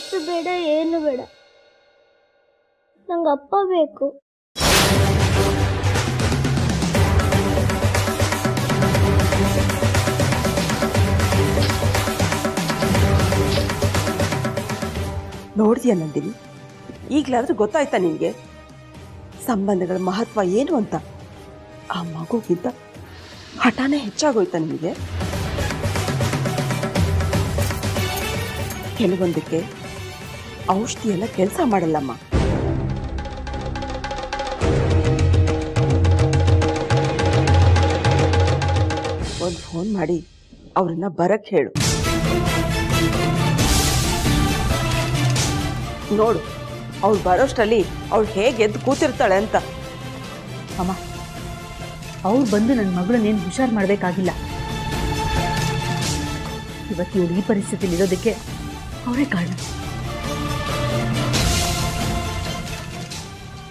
ಕಾಸು ಬೇಡ, ಏನು ಬೇಡ, ನಂಗೆ ಅಪ್ಪ ಬೇಕು. ನೋಡ್ತೀಯ ನಂದಿನಿ, ಈಗಲಾದ್ರೂ ಗೊತ್ತಾಯ್ತಾ ನಿನಗೆ ಸಂಬಂಧಗಳ ಮಹತ್ವ ಏನು ಅಂತ? ಆ ಮಗುಗಿಂತ ಹಠಾನೇ ಹೆಚ್ಚಾಗೋಯ್ತಾ ನಿಮಗೆ? ಕೆಲವೊಂದಕ್ಕೆ ಔಷಧಿ ಎಲ್ಲ ಕೆಲಸ ಮಾಡಲ್ಲಮ್ಮ. ಒಂದು ಫೋನ್ ಮಾಡಿ ಅವ್ರನ್ನ ಬರಕ್ಕೆ ಹೇಳು. ನೋಡು, ಅವಳು ಬರೋಷ್ಟರಲ್ಲಿ ಅವಳು ಹೇಗೆ ಎದ್ದು ಕೂತಿರ್ತಾಳೆ ಅಂತ. ಅಮ್ಮ, ಅವ್ರು ಬಂದು ನನ್ನ ಮಗಳನ್ನೇನು ಹುಷಾರು ಮಾಡಬೇಕಾಗಿಲ್ಲ. ಇವತ್ತು ಇವಳು ಈ ಪರಿಸ್ಥಿತಿಲಿ ಇರೋದಕ್ಕೆ ಅವರೇ ಕಾರಣ.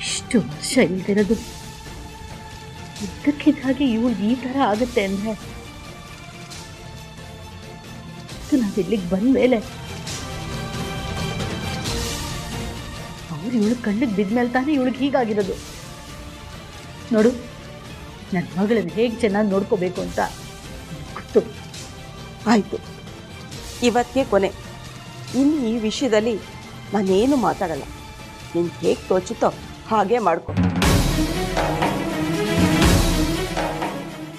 ಇಷ್ಟು ವರ್ಷ ಇಲ್ದಿರೋದು ಇದ್ದಕ್ಕಿದ್ದಾಗೆ ಇವಳು ಈ ಥರ ಆಗುತ್ತೆ ಅಂದರೆ ನಾವು ಇಲ್ಲಿಗೆ ಬಂದ ಮೇಲೆ ಅವ್ರು ಇವಳು ಕಣ್ಣಿಗೆ ಬಿದ್ಮೇಲೆ ತಾನೇ ಇವಳಿಗೆ ಹೀಗಾಗಿರೋದು. ನೋಡು, ನನ್ನ ಮಗಳನ್ನು ಹೇಗೆ ಚೆನ್ನಾಗಿ ನೋಡ್ಕೋಬೇಕು ಅಂತ ಗೊತ್ತು. ಆಯಿತು, ಇವತ್ತಿಗೆ ಕೊನೆ. ಇನ್ನು ಈ ವಿಷಯದಲ್ಲಿ ನಾನೇನು ಮಾತಾಡಲ್ಲ. ನಿನ್ಗೆ ಹೇಗೆ ತೋಚುತ್ತೋ ಹಾಗೆ ಮಾಡ್ಕೊ.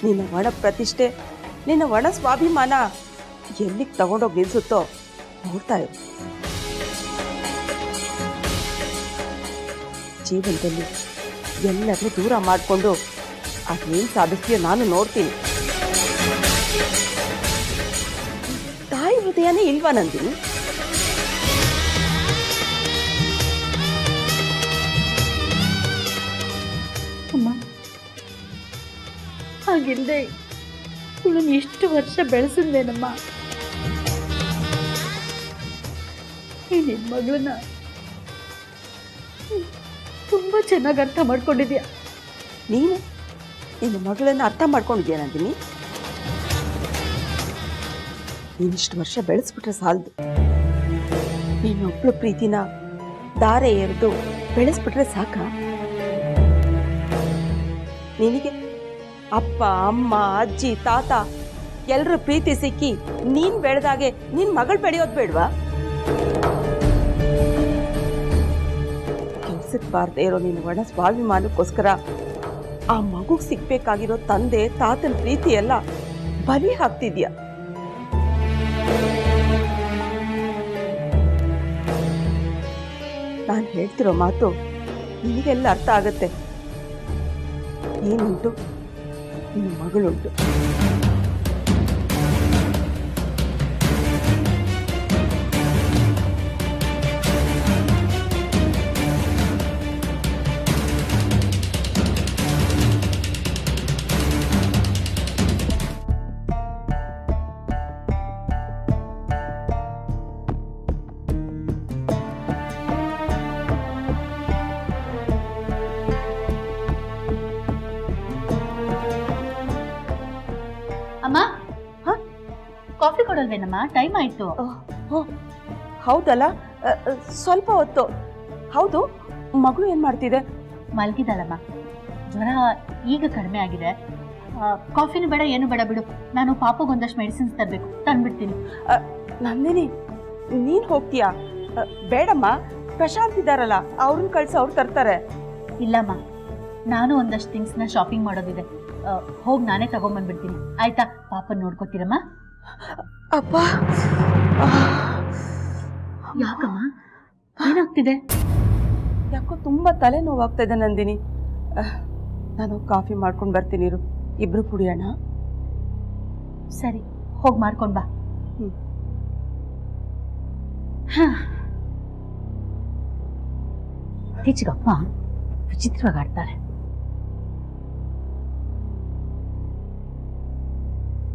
ನಿನ್ನ ಒಣ ಪ್ರತಿಷ್ಠೆ, ನಿನ್ನ ಒಣ ಸ್ವಾಭಿಮಾನ ಎಲ್ಲಿಗೆ ತಗೊಂಡೋಗಿ ನಿಲ್ಸುತ್ತೋ ನೋಡ್ತಾ ಇರು. ಜೀವನದಲ್ಲಿ ಎಲ್ಲರನ್ನೂ ದೂರ ಮಾಡಿಕೊಂಡು ಅದೇನು ಸಾಧಿಸ್ತೀಯೋ ನಾನು ನೋಡ್ತೀನಿ. ತಾಯಿ ಹೃದಯನೇ ಇಲ್ವಾ ನಂದಿನಿ? ಅಮ್ಮ, ಹಾಗಿಲ್ಲದೆ ಇವಳನ್ನು ಎಷ್ಟು ವರ್ಷ ಬೆಳೆಸಿದ್ದೇನಮ್ಮ. ನಿನ್ನ ಮಗಳನ್ನ ತುಂಬ ಚೆನ್ನಾಗಿ ಅರ್ಥ ಮಾಡ್ಕೊಂಡಿದ್ಯಾ. ನೀನು ನಿನ್ನ ಮಗಳನ್ನು ಅರ್ಥ ಮಾಡ್ಕೊಂಡಿದ್ಯಾ ನಂದಿನಿ? ನೀನಿಷ್ಟು ವರ್ಷ ಬೆಳೆಸ್ಬಿಟ್ರೆ ಸಾಲದು. ನೀನೊಬ್ಳು ಪ್ರೀತಿನ ದಾರೆ ಎರೆದು ಬೆಳೆಸ್ಬಿಟ್ರೆ ಸಾಕ? ನಿನಗೆ ಅಪ್ಪ, ಅಮ್ಮ, ಅಜ್ಜಿ, ತಾತ ಎಲ್ಲರ ಪ್ರೀತಿ ಸಿಕ್ಕಿ ನೀನ್ ಬೆಳೆದಾಗೆ ನಿನ್ ಮಗಳು ಬೆಳೆಯೋದು ಬೇಡ್ವಾ? ಕೆಲ್ಸಕ್ಕೆ ಬಾರ್ದೇ ಇರೋ ನಿನ್ನ ಒಣ ಸ್ವಾಭಿಮಾನಕ್ಕೋಸ್ಕರ ಆ ಮಗುಗೆ ಸಿಗ್ಬೇಕಾಗಿರೋ ತಂದೆ ತಾತನ ಪ್ರೀತಿ ಎಲ್ಲ ಬಲಿ ಹಾಕ್ತಿದ್ಯಾ. ನಾನು ಹೇಳ್ತಿರೋ ಮಾತು ನಿನಗೆಲ್ಲ ಅರ್ಥ ಆಗತ್ತೆ. ಏನುಂಟು, ನಿನ್ನ ಮಗಳುಂಟು. ಅಮ್ಮ, ಕಾಫಿ ಕೊಡಲ್ವೇನಮ್ಮ? ಟೈಮ್ ಆಯ್ತು. ಹೌದಲ್ಲ, ಸ್ವಲ್ಪ ಹೊತ್ತು. ಹೌದು, ಮಗು ಏನ್ ಮಾಡ್ತಿದೆ? ಮಲಗಿದಾಳಮ್ಮ. ಜ್ವರ ಈಗ ಕಡಿಮೆ ಆಗಿದೆ. ಕಾಫಿನೂ ಬೇಡ, ಏನು ಬೇಡ ಬಿಡು. ನಾನು ಪಾಪಗೊಂದಷ್ಟು ಮೆಡಿಸಿನ್ಸ್ ತರಬೇಕು, ತಂದ್ಬಿಡ್ತೀನಿ. ನಂದಿನಿ, ನೀನ್ ಹೋಗ್ತೀಯಾ? ಬೇಡಮ್ಮ, ಪ್ರಶಾಂತ್ ಇದ್ದಾರಲ್ಲ, ಅವ್ರನ್ನ ಕಳ್ಸಿ ಅವ್ರು ತರ್ತಾರೆ. ಇಲ್ಲಮ್ಮ, ನಾನು ಒಂದಷ್ಟು ಥಿಂಗ್ಸ್ನ ಶಾಪಿಂಗ್ ಮಾಡೋದಿದೆ. ಹೋಗಿ ನಾನೇ ತಗೊಂಬಂದ್ಬಿಡ್ತೀನಿ. ಆಯ್ತಾ? ಪಾಪನ್ ನೋಡ್ಕೋತೀರಮ್ಮ? ಅಪ್ಪ, ಯಾಕಮ್ಮ, ಏನಾಗ್ತಿದೆ? ಯಾಕೋ ತುಂಬಾ ತಲೆ ನೋವಾಗ್ತಾ ಇದೆ ನಂದಿನಿ. ನಾನು ಕಾಫಿ ಮಾಡ್ಕೊಂಡು ಬರ್ತೀನಿ ಇರು, ಇಬ್ರು ಕುಡಿಯೋಣ. ಸರಿ, ಹೋಗಿ ಮಾಡ್ಕೊಂಡ್ ಬಾ. ಇತ್ತೀಚೆಗಪ್ಪ ವಿಚಿತ್ರವಾಗಿ ಆಡ್ತಾರೆ.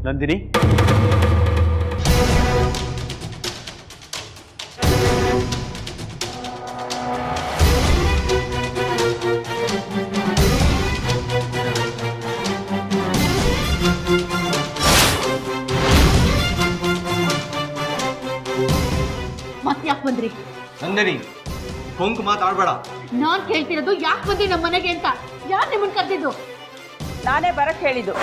ನಂದಿನಿ, ಮತ್ತೆ ಯಾಕೆ ಬಂದ್ರಿ? ಬಂದ್ರಿ? ನಂದಿನಿ, ಕೊಂಕು ಮಾತಾಡ್ಬೇಡ. ನಾನ್ ಕೇಳ್ತಿರೋದು ಯಾಕೆ ಬಂದ್ರಿ ನಮ್ಮ ಮನೆಗೆ ಅಂತ. ಯಾರು ನಿಮ್ಮನ್ನ ಕರೆದಿದ್ದು? ನಾನೇ ಬರಕ್ ಹೇಳಿದ್ದು.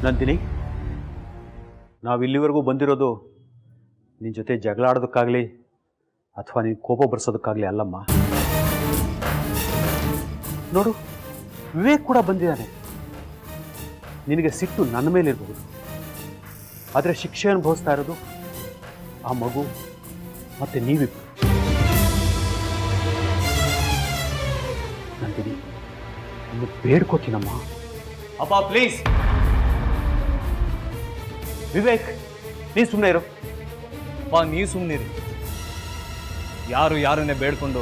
ನಂದಿನಿ, ನಾವಿಲ್ಲಿವರೆಗೂ ಬಂದಿರೋದು ನಿನ್ನ ಜೊತೆ ಜಗಳ ಆಡೋದಕ್ಕಾಗಲಿ ಅಥವಾ ನೀನು ಕೋಪ ಬರ್ಸೋದಕ್ಕಾಗಲಿ ಅಲ್ಲಮ್ಮ. ನೋಡು, ವಿವೇಕ್ ಕೂಡ ಬಂದಿದ್ದಾನೆ. ನಿನಗೆ ಸಿಟ್ಟು ನನ್ನ ಮೇಲಿರ್ಬೋದು, ಆದರೆ ಶಿಕ್ಷೆ ಅನುಭವಿಸ್ತಾ ಇರೋದು ಆ ಮಗು ಮತ್ತು ನೀವಿಬ್ಬರು. ನಂದಿನಿ, ಇನ್ನು ಬೇಡ್ಕೋತೀನಮ್ಮ. ಅಪ್ಪ ಪ್ಲೀಸ್. ವಿವೇಕ್, ನೀನು ಸುಮ್ಮನೆ ಇರು. ಅಪ್ಪ ನೀವು ಸುಮ್ಮನಿರಿ. ಯಾರು ಯಾರನ್ನೇ ಬೇಡ್ಕೊಂಡು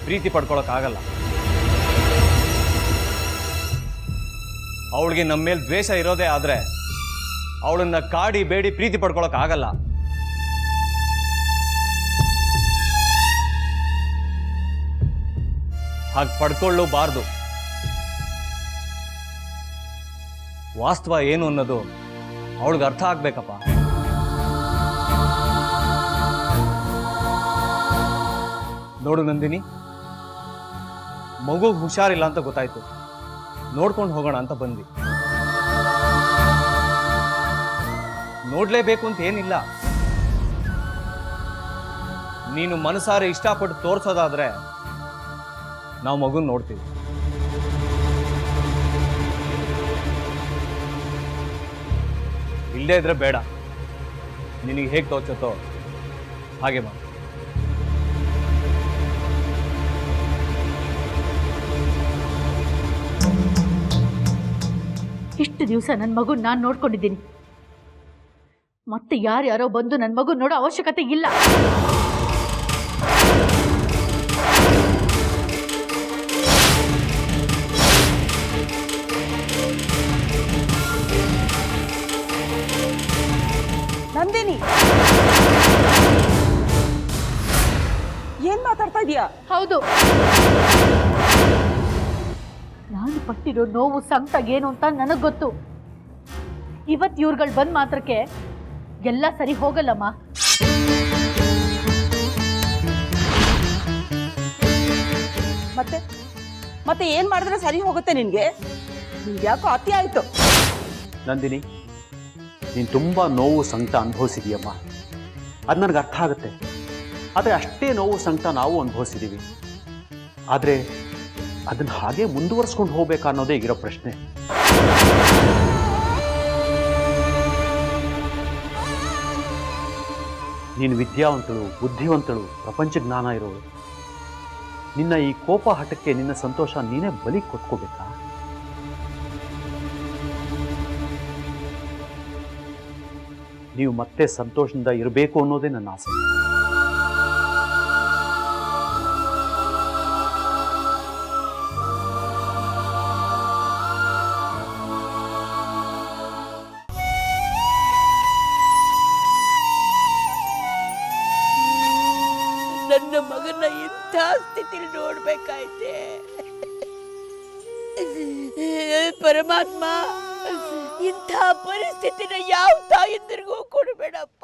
ಪ್ರೀತಿ ಪಡ್ಕೊಳಕ್ಕಾಗಲ್ಲ. ಅವಳಿಗೆ ನಮ್ಮ ಮೇಲೆ ದ್ವೇಷ ಇರೋದೇ ಆದ್ರೆ ಅವಳನ್ನ ಕಾಡಿ ಬೇಡಿ ಪ್ರೀತಿ ಪಡ್ಕೊಳಕ್ಕಾಗಲ್ಲ. ಹಾಗೆ ಪಡ್ಕೊಳ್ಳಬಾರ್ದು. ವಾಸ್ತವ ಏನು ಅನ್ನೋದು ಅವಳಿಗೆ ಅರ್ಥ ಆಗ್ಬೇಕಪ್ಪ. ನೋಡು ನಂದಿನಿ, ಮಗು ಹುಷಾರಿಲ್ಲ ಅಂತ ಗೊತ್ತಾಯ್ತು, ನೋಡ್ಕೊಂಡು ಹೋಗೋಣ ಅಂತ ಬಂದ್ವಿ. ನೋಡ್ಲೇಬೇಕು ಅಂತ ಏನಿಲ್ಲ. ನೀನು ಮನಸಾರೆ ಇಷ್ಟಪಟ್ಟು ತೋರ್ಸೋದಾದ್ರೆ ನಾವು ಮಗುನ್ ನೋಡ್ತೀವಿ. ಇಲ್ಲದೇ ಇದ್ರೆ ಬೇಡ. ನಿನಗೆ ಹೇಗೆ ತೋಚತ್ತೋ ಹಾಗೆ ಮಾಡು. ಇಷ್ಟು ದಿವಸ ನನ್ನ ಮಗು ನಾನು ನೋಡ್ಕೊಂಡಿದ್ದೀನಿ. ಮತ್ತೆ ಯಾರ್ಯಾರೋ ಬಂದು ನನ್ನ ಮಗು ನೋಡೋ ಅವಶ್ಯಕತೆ ಇಲ್ಲ. ನಂದಿನಿ, ಏನ್ ಮಾತಾಡ್ತಾ ಇದೀಯಾ? ಹೌದು, ನಾನು ಪಟ್ಟಿರೋ ನೋವು ಸಂಕಟ ಏನು ಅಂತ ನನಗೆ ಗೊತ್ತು. ಇವತ್ತು ಇವ್ರುಗಳು ಬಂದ್ ಮಾತ್ರಕ್ಕೆ ಎಲ್ಲ ಸರಿ ಹೋಗಲ್ಲಮ್ಮ. ಮತ್ತೆ ಮತ್ತೆ ಏನ್ ಮಾಡಿದ್ರೆ ಸರಿ ಹೋಗುತ್ತೆ ನಿನ್ಗೆ? ನಿನ್ಗೆ ಯಾಕೋ ಅತಿ ಆಯ್ತು. ನಂದಿನಿ, ನೀನು ತುಂಬ ನೋವು ಸಂಕಟ ಅನುಭವಿಸಿದೀಯಮ್ಮ. ಅದು ನನಗೆ ಅರ್ಥ ಆಗುತ್ತೆ. ಆದರೆ ಅಷ್ಟೇ ನೋವು ಸಂಕಟ ನಾವು ಅನುಭವಿಸಿದ್ದೀವಿ. ಆದರೆ ಅದನ್ನು ಹಾಗೆ ಮುಂದುವರಿಸ್ಕೊಂಡು ಹೋಗ್ಬೇಕಾ ಅನ್ನೋದೇ ಈಗಿರೋ ಪ್ರಶ್ನೆ. ನೀನು ವಿದ್ಯಾವಂತಳು, ಬುದ್ಧಿವಂತಳು, ಪ್ರಪಂಚ ಜ್ಞಾನ ಇರೋಳು. ನಿನ್ನ ಈ ಕೋಪ ಹಠಕ್ಕೆ ನಿನ್ನ ಸಂತೋಷ ನೀನೇ ಬಲಿ ಕೊಟ್ಕೋಬೇಕಾ? ನೀವು ಮತ್ತೆ ಸಂತೋಷದಿಂದ ಇರಬೇಕು ಅನ್ನೋದೇ ನನ್ನ ಆಸೆ. ನನ್ನ ಮಗನ ಇಂಥ ಸ್ಥಿತಿಲಿ ನೋಡ್ಬೇಕಾಯ್ತೆ. ಪರಮಾತ್ಮ, ಇಂಥ ಪರಿಸ್ಥಿತಿನ ಯಾವ ತಾಯಿಂದರಿಗೂ ಕೊಡಬೇಡಪ್ಪ.